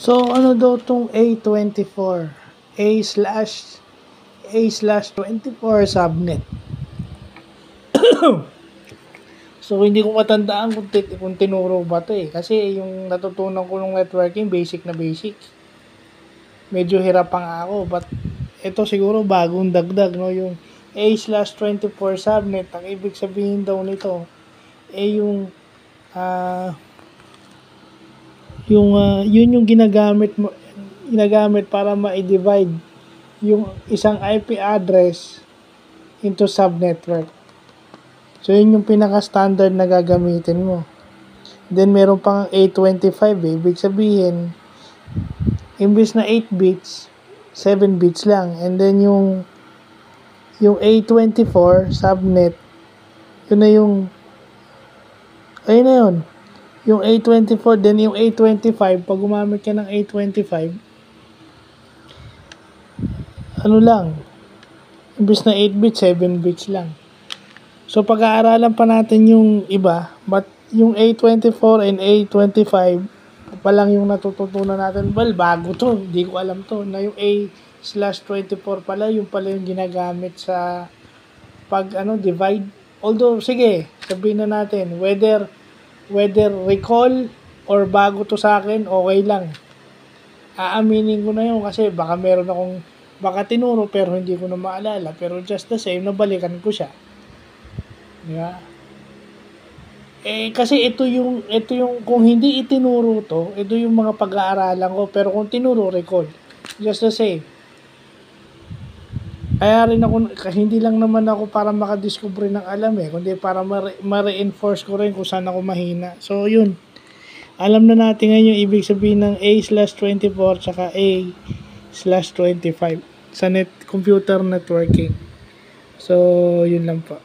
So, ano daw tong A24? A/24 subnet. So, hindi ko matandaan kung tinuro ba to eh. Kasi yung natutunan ko ng networking, basic na basic. Medyo hirap pa nga ako. But, ito siguro bagong dagdag, no? Yung A/24 subnet. Ang ibig sabihin daw nito, yun yung ginagamit para ma-divide yung isang IP address into subnetwork. So, yun yung pinaka-standard na gagamitin mo. Then, meron pang A25 eh. Ibig sabihin, imbis na 8 bits, 7 bits lang. And then, yung A24 subnet, yun na yung, ayun na yun. Yung A24, then yung A25, pag gumamit ka ng A25, ano lang, imbis na 8 bits, 7 bits lang. So, pag-aaralan pa natin yung iba, but yung A24 and A25, pa lang yung natututunan natin. Well, bago to, hindi ko alam to, na yung A/24 pala, yung pala yung ginagamit sa divide. Although, sige, sabihin na natin, whether recall or bago to sa akin, okay lang. Aaminin ko na yun kasi baka meron akong, baka tinuro pero hindi ko na maalala. Pero just the same, nabalikan ko siya. Diba? Kasi ito yung kung hindi itinuro to, ito yung mga pag-aaralan ko. Pero kung tinuro, recall. Just the same. Kaya rin ako, hindi lang naman ako para makadiscover ng alam kundi para ma-reinforce ko rin kung saan ako mahina. So, yun. Alam na natin ngayon yung ibig sabihin ng A/24 tsaka A/25 sa computer networking. So, yun lang po.